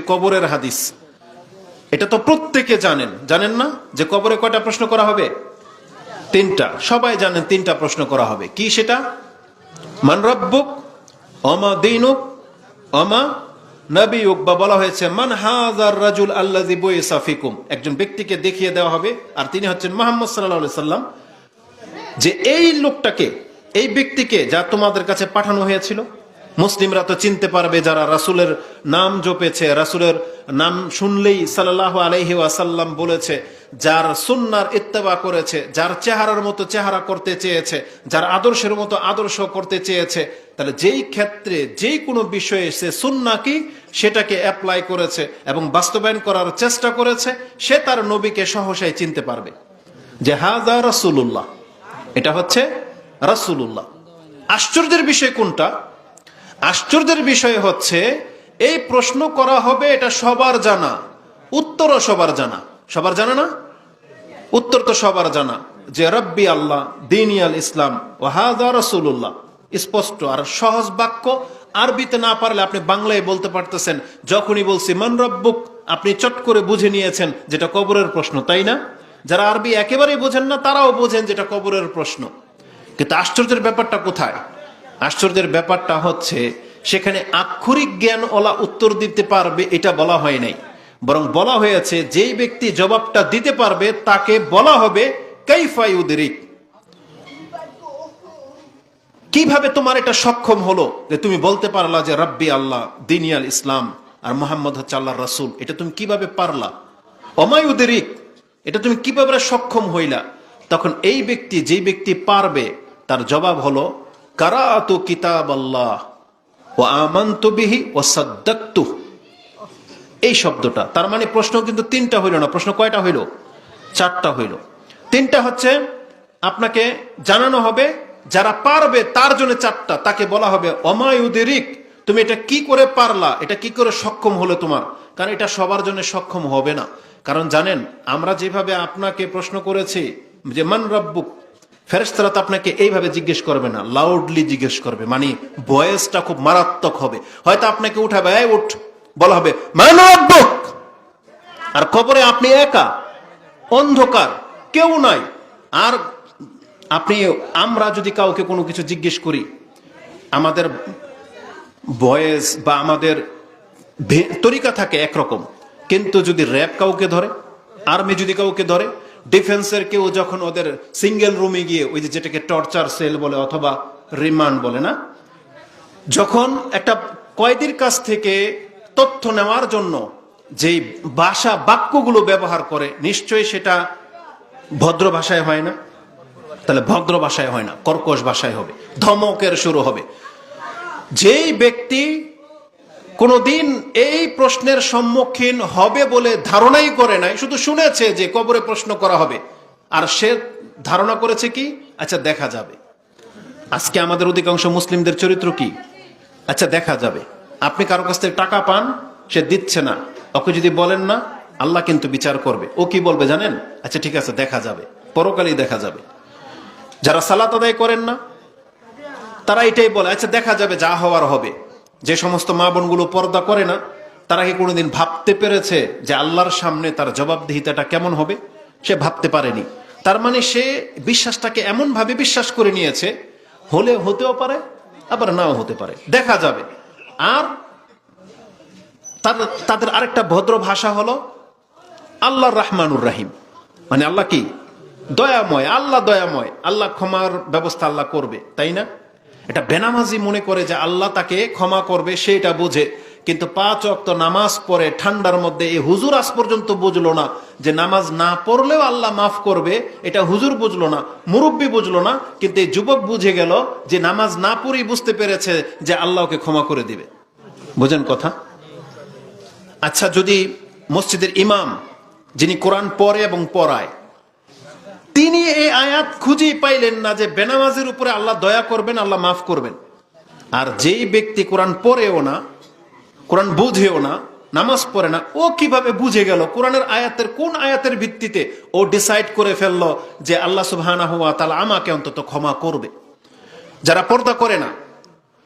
কবরের হাদিস। এটা তো প্রত্যেকে জানেন, জানেন না যে কবরে কয়টা প্রশ্ন করা হবে? তিনটা। সবাই জানেন তিনটা প্রশ্ন করা হবে। কি সেটা? মান রাব্বুক, ওমা দীনুক, ওমা নবিয়ুক, বা বলা হয়েছে মান হাযার রাজুল আল্লাযী বুইসা ফিকুম। একজন ব্যক্তিকে দেখিয়ে দেওয়া হবে, আর তিনি হচ্ছেন মুহাম্মদ সাল্লাল্লাহু আলাইহি সাল্লাম, যে এই লোকটাকে, এই ব্যক্তিকে যা তোমাদের কাছে পাঠানো হয়েছিল। মুসলিমরা তো চিনতে পারবে যারা রাসূলের নাম জপেছে, রাসূলের নাম শুনলেই সাল্লাল্লাহু আলাইহি ওয়াসাল্লাম বলেছে, যার সুন্নাহর ইত্তেবা করেছে, যার চেহারার মতো চেহারা করতে চেয়েছে, যার আদর্শের মতো আদর্শ করতে চেয়েছে, তাহলে যেই ক্ষেত্রে যেই কোনো বিষয়ে সে সুন্নাহ কি সেটাকে অ্যাপ্লাই করেছে এবং বাস্তবায়ন করার চেষ্টা করেছে, সে তার নবীকে সহসাই চিনতে পারবে যে হাযা রাসূলুল্লাহ, এটা হচ্ছে রাসূলুল্লাহ। আশ্চর্যের বিষয় কোনটা? আশ্চর্যের বিষয় হচ্ছে এই প্রশ্ন করা হবে, এটা সবার জানা, উত্তরও সবার জানা। সবার জানা না? উত্তর তো সবার জানা, যে রব্বি আল্লাহ, দীনি আল ইসলাম, ওয়া হাযা রাসূলুল্লাহ। স্পষ্ট আর সহজ বাক্য। আরবিতে না পারলে আপনি বাংলায় বলতে পারতেছেন। যখনই বলছি মান রব্বুক, আপনি চট করে বুঝে নিয়েছেন যেটা কবরের প্রশ্ন, তাই না? যারা আরবি একেবারেই বোঝেন না তারাও বোঝেন যেটা কবরের প্রশ্ন। কিন্তু আশ্চর্যের ব্যাপারটা কোথায়? আশ্চর্যের ব্যাপারটা হচ্ছে সেখানে আক্ষরিক জ্ঞান ওলা উত্তর দিতে পারবে এটা বলা হয় নাই, বরং বলা হয়েছে যেই ব্যক্তি জবাবটা দিতে পারবে তাকে বলা হবে কাইফা ইউদরিক, কিভাবে তোমার এটা সক্ষম হলো যে তুমি বলতে পারলা যে রব্বি আল্লাহ, দীনি আল ইসলাম আর মুহাম্মদ হচ্ছে আল্লাহর রাসূল। এটা তুমি কিভাবে পারলা? ওমা ইউদরিক, এটা তুমি কিভাবে সক্ষম হইলা? তখন এই ব্যক্তি, যেই ব্যক্তি পারবে, তার জবাব হলো কারাতু কিতাব আল্লাহ ওয়া আমানতু বিহি ওয়া সাদ্দাকতু। এই শব্দটা, তার মানে প্রশ্ন কিন্তু তিনটা হইল না। প্রশ্ন কয়টা হইল? চারটা হইল। তিনটা হচ্ছে আপনাকে জানানো হবে, যারা পারবে তার জন্য চারটা, তাকে বলা হবে ওমা ইউদরিক, তুমি এটা কি করে পারলা, এটা কি করে সক্ষম হলো তোমার। কারণ এটা সবার জন্য সক্ষম হবে না। কারণ জানেন, আমরা যেভাবে আপনাকে প্রশ্ন করেছি যে মান রাব্বুক, ফেরেশতারা তো আপনাকে এইভাবে জিজ্ঞেস করবে না, লাউডলি জিজ্ঞেস করবে, মানে ভয়েসটা খুব মারাত্মক হবে। হয়তো আপনাকে উঠাবে, এই উঠ, বলা হবে মান রাব্বুক। আর কবরে আপনি একা, অন্ধকার, কেউ নাই। আর আপনি, আমরা যদি কাউকে কোনো কিছু জিজ্ঞেস করি, আমাদের ভয়েস বা আমাদের তরিকা থাকে একরকম, কিন্তু যদি র্যাব কাউকে ধরে, আর্মি যদি কাউকে ধরে, ডিফেন্সের কেউ যখন ওদের সিঙ্গেল রুমে গিয়ে, ওই যেটাকে টর্চার সেল বলে অথবা রিমান্ড বলে না, যখন একটা কয়েদির কাছ থেকে তথ্য নেওয়ার জন্য যেই ভাষা বাক্যগুলো ব্যবহার করে, নিশ্চয়ই সেটা ভদ্র ভাষায় হয় না। তাহলে ভদ্র ভাষায় হয় না, কর্কশ ভাষায় হবে, ধমকের শুরু হবে। যেই ব্যক্তি কোনদিন এই প্রশ্নের সম্মুখীন হবে বলে ধারণাই করে নাই, শুধু শুনেছে যে কবরে প্রশ্ন করা হবে, আর সে ধারণা করেছে কি, আচ্ছা দেখা যাবে। আজকে আমাদের অধিকাংশ মুসলিমদের চরিত্র কি? আচ্ছা দেখা যাবে। আপনি কারো কাছ থেকে টাকা পান, সে দিচ্ছে না, ওকে যদি বলেন না, আল্লাহ কিন্তু বিচার করবে। ও কি বলবে জানেন? আচ্ছা ঠিক আছে, দেখা যাবে, পরকালেই দেখা যাবে। যারা সালাত আদায় করেন না, তারা এটাই বলে, আচ্ছা দেখা যাবে, যা হওয়ার হবে। যে সমস্ত মা বোনগুলো পর্দা করে না, তারা কি কোনোদিন ভাবতে পেরেছে যে আল্লাহর সামনে তার জবাবদিহিতাটা কেমন হবে? সে ভাবতে পারেনি। তার মানে সে বিশ্বাসটাকে এমন ভাবে বিশ্বাস করে নিয়েছে, হলে হতেও পারে, আবার নাও হতে পারে, দেখা যাবে। আর তাদের আরেকটা ভদ্র ভাষা হলো আল্লাহ রহমানুর রাহিম, মানে আল্লাহ কি দয়াময়, আল্লাহ দয়াময়, আল্লাহ ক্ষমার ব্যবস্থা আল্লাহ করবে, তাই না? এটা বেনামাজি মনে করে যে আল্লাহ তাকে ক্ষমা করবে, সে এটা বোঝে। কিন্তু 5 ওয়াক্ত নামাজ পড়ে ঠান্ডার মধ্যে, এই হুজুর আজ পর্যন্ত বুঝলো না যে নামাজ না পড়লেও আল্লাহ মাফ করবে। এটা হুজুর বুঝলো না, মুরব্বী বুঝলো না, কিন্তু এই যুবক বুঝে গেল যে নামাজ না পড়েই বুঝতে পেরেছে যে আল্লাহকে ক্ষমা করে দিবে। বুঝেন কথা? আচ্ছা, যদি মসজিদের ইমাম, যিনি কোরআন পড়ে এবং পড়ায়, তিনি এই আয়াত খুঁজেই পাইলেন না যে বেনামাজির উপরে আল্লাহ দয়া করবেন, আল্লাহ মাফ করবেন। আর যেই ব্যক্তি কোরআন পড়েও না, কোরআন বুঝেও না, নামাজ পড়ে না, ও কিভাবে বুঝে গেল কোরআনের আয়াতের কোন আয়াতের ভিত্তিতে ও ডিসাইড করে ফেললো যে আল্লাহ সুবহানাহু ওয়া তাআলা আমাকে অন্তত ক্ষমা করবে? যারা পর্দা করে না,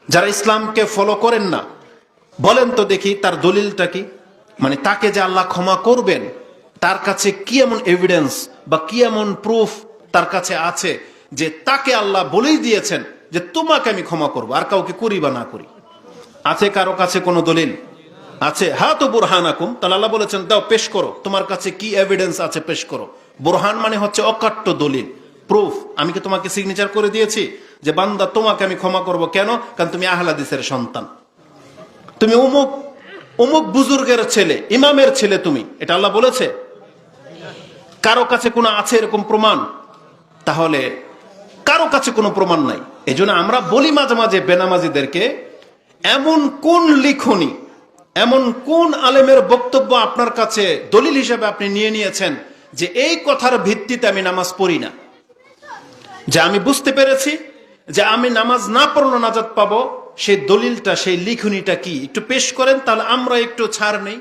যারা ইসলামকে ফলো করেন না, বলেন তো দেখি তার দলিলটা কি? মানে তাকে যে আল্লাহ ক্ষমা করবেন, তার কাছে কি এমন এভিডেন্স বা কি এমন প্রুফ তার কাছে আছে যে তাকে আল্লাহ বলেই দিয়েছেন যে তোমাকে আমি ক্ষমা করবো, আর কাউকে করি বা না করি? আছে কারো কাছে কোনো দলিল আছে? হ্যাঁ, তো বুরহানাকুম, তাহলে আল্লাহ বলেছেন দাও, পেশ করো, তোমার কাছে কি এভিডেন্স আছে পেশ করো। বুরহান মানে হচ্ছে অকাট্য দলিল, প্রুফ। আমি কি তোমাকে সিগনেচার করে দিয়েছি যে বান্দা তোমাকে আমি ক্ষমা করব? কেন? কারণ তুমি আহলে হাদিসের সন্তান, তুমি অমুক অমুক বুজুর্গের ছেলে, ইমামের ছেলে তুমি, এটা আল্লাহ বলেছে? কারো কাছে কোনো আছে এরকম প্রমাণ? তাহলে কারো কাছে কোনো প্রমাণ নাই। এই জন্য আমরা বলি মাঝে মাঝে বেনামাজিদেরকে, এমন কোন লিখনি, এমন কোন আলেমের বক্তব্য আপনার কাছে দলিল হিসেবে আপনি নিয়ে নিয়েছেন যে এই কথার ভিত্তিতে আমি নামাজ পড়ি না, যে আমি বুঝতে পেরেছি যে আমি নামাজ না পড়লে নাজাত পাবো, সেই দলিলটা, সেই লিখনিটা কি? একটু পেশ করেন, তাহলে আমরা একটু ছাড় নেই।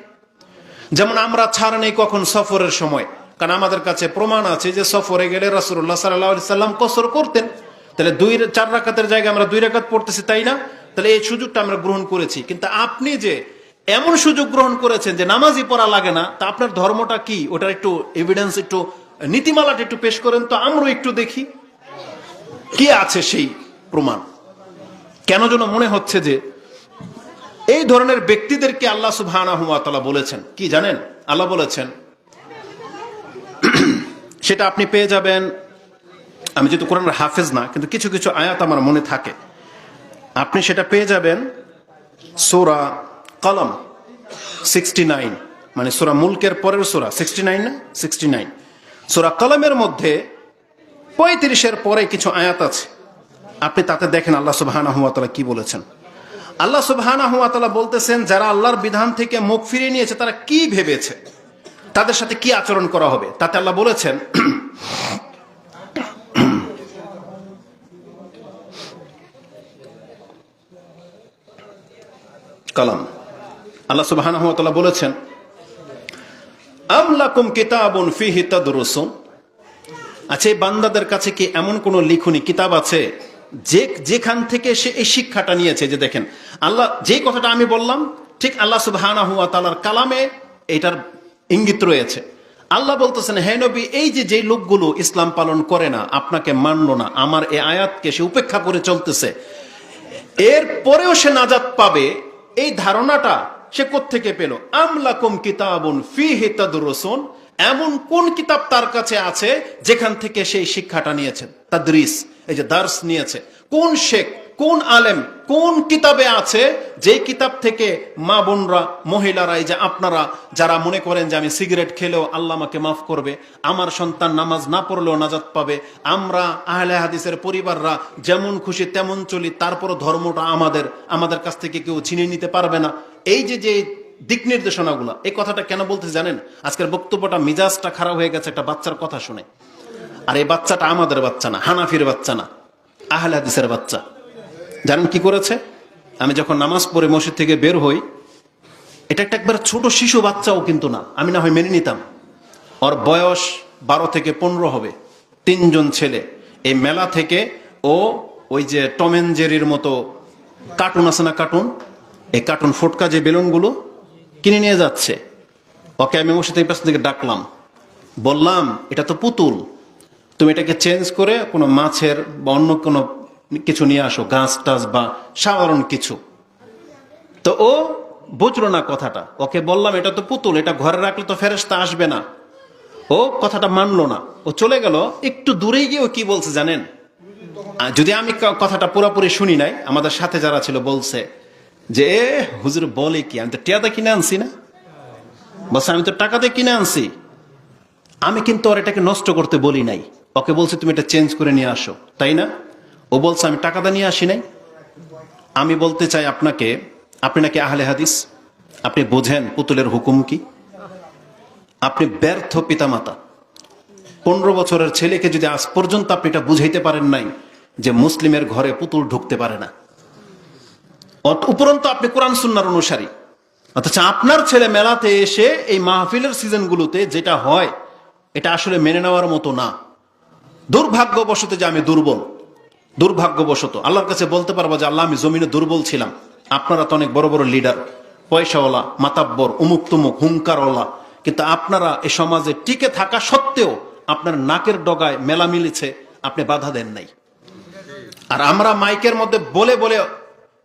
যেমন আমরা ছাড় নেই কখন? সফরের সময়। কারণ আমাদের কাছে প্রমাণ আছে যে সফরে গেলে রাসূলুল্লাহ সাল্লাল্লাহু আলাইহি সাল্লাম কসর করতেন। তাহলে 4 রাকাতের জায়গায় আমরা 2 রাকাত পড়তেছি, তাই না? তাহলে এই সুযোগটা আমরা গ্রহণ করেছি। কিন্তু আপনি যে এমন সুযোগ গ্রহণ করেছেন যে নামাজই পড়া লাগে না, তা আপনার ধর্মটা কি? ওটার একটু এভিডেন্স, একটু নীতিমালাটা একটু পেশ করেন তো, আমরাও একটু দেখি কি আছে সেই প্রমাণ। কেন যেন মনে হচ্ছে যে এই ধরনের ব্যক্তিদেরকে আল্লাহ সুবহানাহু ওয়া তাআলা বলেছেন কি জানেন? আল্লাহ বলেছেন, সেটা আপনি পেয়ে যাবেন, আমি যেহেতু কোরআনের হাফেজ না, কিন্তু কিছু কিছু আয়াত আমার মনে থাকে, আপনি সেটা পেয়ে যাবেন সূরা কলম 69, মানে সূরা মুলকের পরের সূরা 69 না, 69 সূরা কলমের মধ্যে 35-এর পরে কিছু আয়াত আছে, আপনি তাতে দেখেন আল্লাহ সুবহানাহু ওয়া তাআলা কি বলেছেন। আল্লাহ সুবহানাহু ওয়া তাআলা বলতেছেন, যারা আল্লাহর বিধান থেকে মুখ ফিরিয়ে নিয়েছে তারা কি ভেবেছে, তাদের সাথে কি আচরণ করা হবে। তাতে আল্লাহ বলেছেন, কালাম, আল্লাহ সুবহানাহু ওয়া তাআলা বলেছেন, আম লাকুম কিতাবুন ফিহি তাদরুসুন, আচ্ছা এই বান্দাদের কাছে কি এমন কোন লিখনি কিতাব আছে যেখান থেকে সে এই শিক্ষাটা নিয়েছে? যে দেখেন, আল্লাহ যে কথাটা আমি বললাম, ঠিক আল্লাহ সুবহানাহু ওয়া তাআলার কালামে এটার ইঙ্গিত রয়েছে। আল্লাহ বলতেছেন, হে নবী, এই যে লোকগুলো ইসলাম পালন করে না, আপনাকে মানলো না, আমার এই আয়াতকে সে উপেক্ষা করে চলতেছে, এর পরেও সে নাজাত পাবে, এই ধারণাটা সে কোত্থেকে পেল? আমলাকুম কিতাবুন ফিহি তাদরুসুন, এমন কোন কিতাব তার কাছে আছে যেখান থেকে সেই শিক্ষাটা নিয়েছেন? তাদরিস, এই যে দার্স নিয়েছে, কোন শেখ, কোন আলেম, কোন কিতাবে আছে যে কিতাব থেকে মা বোনরা, মহিলারা, এই যে আপনারা যারা মনে করেন যে আমি সিগারেট খেলেও আল্লাহ আমাকে মাফ করবে, আমার সন্তান নামাজ না পড়লেও নাজাত পাবে, আমরা আহলে হাদিসের পরিবাররা যেমন খুশি তেমন চলি, তারপর ধর্মটা আমাদের কাছ থেকে কেউ ছিনিয়ে নিতে পারবে না, এই যে দিক নির্দেশনাগুলা, এই কথাটা কেন বলতে জানেন? আজকের বক্তব্যটা মিজাজটা খারাপ হয়ে গেছে একটা বাচ্চার কথা শুনে। আর এই বাচ্চাটা আমাদের বাচ্চা না, হানাফির বাচ্চা না, আহলে হাদিসের বাচ্চা। জানেন কি করেছে? আমি যখন নামাজ পড়ে মসজিদ থেকে বের হই, এটা একবার ছোট শিশু বাচ্চাও কিন্তু না, আমি না হয় মেনে নিতাম, ওর বয়স 12 থেকে 15 হবে, 3জন ছেলে এই মেলা থেকে, ও ওই যে টম এন্ড জেরির মতো কার্টুন আছে না, এই কার্টুন ফোটকা যে বেলুনগুলো কিনে নিয়ে যাচ্ছে। ওকে আমি মসজিদের পাশ থেকে ডাকলাম, বললাম এটা তো পুতুল, তুমি এটাকে চেঞ্জ করে কোনো মাছের বা অন্য কোনো কিছু নিয়ে আসো, গাছ টাছ বা সাধারণ কিছু। তো ও বুঝলো না কথাটা, ওকে বললাম এটা তো পুতুল, এটা ঘরে রাখলে তো ফেরেশতা আসবে না, ও কথাটা মানলো না, ও চলে গেল। একটু দূরে গিয়ে ও কি বলছে জানেন? যদি আমি কথাটা পুরোপুরি শুনি নাই, আমাদের সাথে যারা ছিল বলছে যে হুজুর বলে কি, আমি তো টিয়াদা কিনে আনছি না, বলছে আমি তো টাকাতে কিনে আনছি, আমি কিন্তু ওর এটাকে নষ্ট করতে বলি নাই, ওকে বলছি তুমি এটা চেঞ্জ করে নিয়ে আসো, তাই না? ও বলছে আমি টাকাটা নিয়ে আসি নাই। আমি বলতে চাই আপনাকে, আপনি নাকি আহলে হাদিস, আপনি বোঝেন পুতুলের হুকুম কি? আপনি ব্যর্থ পিতামাতা। 15 বছরের ছেলেকে যদি আজ পর্যন্ত আপনি এটা বুঝাইতে পারেন নাই যে মুসলিমের ঘরে পুতুল ঢুকতে পারে না, উপরন্তু আপনি কোরআন সুন্নাহর অনুসারী, অথচ আপনার ছেলে মেলাতে এসে এই মাহফিলের সিজনগুলোতে যেটা হয় এটা আসলে মেনে নেওয়ার মতো না। দুর্ভাগ্যবশত যে আমি দুর্ভাগ্যবশত আল্লাহর কাছে বলতে পারবো যে আল্লাহ আমি জমিনে দুর্বল ছিলাম, আপনারা তো অনেক বড় বড় লিডার, পয়সাওয়ালা, মাতাব্বর, উমুক তুমুক, হুঙ্কারওয়ালা, কিন্তু আপনারা এ সমাজে টিকে থাকা সত্ত্বেও আপনার নাকের ডগায় মেলা মিলেছে, আপনি বাধা দেন নাই। আর আমরা মাইকের মধ্যে বলে বলে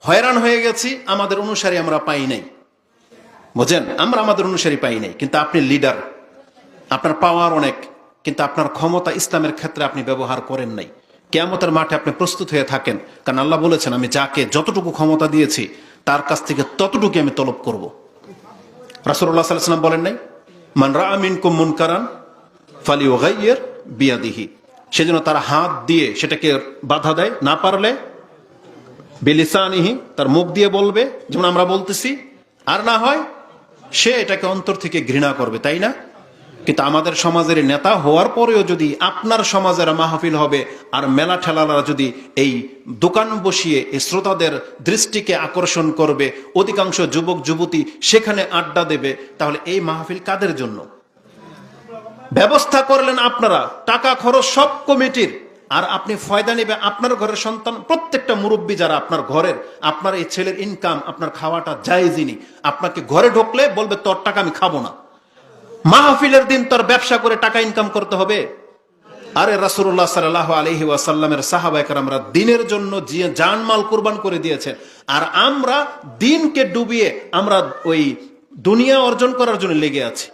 হয়রান হয়ে গেছি, আমাদের অনুসারী আমরা পাই নাই। বুঝেন, আমরা আমাদের অনুসারী পাই নাই, কিন্তু আপনি লিডার, আপনার পাওয়ার অনেক, কিন্তু আপনার ক্ষমতা ইসলামের ক্ষেত্রে আপনি ব্যবহার করেন নাই। কিয়ামতের মাঠে আপনি প্রস্তুত হয়ে থাকেন, কারণ আল্লাহ বলেছেন আমি যাকে যতটুকু ক্ষমতা দিয়েছি তার কাছ থেকে ততটুকু আমি তলব করব। রাসূলুল্লাহ সাল্লাল্লাহু আলাইহি ওয়াসাল্লাম বলেন নাই, মান রাআ মিনকুম মুনকারান ফালিয়ুগাইয়ির বিয়াদিহি, সেজন্য তার হাত দিয়ে সেটাকে বাধা দেয়, না পারলে বিলিসানিহি, তার মুখ দিয়ে বলবে, যেমন আমরা বলতেছি, আর না হয় সে এটাকে অন্তর থেকে ঘৃণা করবে, তাই না? কিন্তু আমাদের সমাজের নেতা হওয়ার পরেও যদি আপনার সমাজের মাহফিল হবে আর মেলা ঠেলারা যদি এই দোকান বসিয়ে এই শ্রোতাদের দৃষ্টিকে আকর্ষণ করবে, অধিকাংশ যুবক যুবতী সেখানে আড্ডা দেবে, তাহলে এই মাহফিল কাদের জন্য? ব্যবস্থা করলেন আপনারা, টাকা খরচ সব কমিটির, আর আপনি ফয়দা নেবে আপনার ঘরের সন্তান, প্রত্যেকটা মুরব্বী যারা আপনার ঘরের, আপনার এই ছেলের ইনকাম, আপনার খাওয়াটা জায়েজই নেই, আপনাকে ঘরে ঢুকলে বলবে তোর টাকা আমি খাবো না। মাহফিলের দিন তোর ব্যবসা করে টাকা ইনকাম করতে হবে। আরে রাসূলুল্লাহ সাল্লাল্লাহু আলাইহি ওয়াসাল্লামের সাহাবা একরামরা দিনের জন্য জানমাল কুরবান করে দিয়েছেন, আর আমরা দিনকে ডুবিয়ে আমরা ওই দুনিয়া অর্জন করার জন্য লেগে আছি।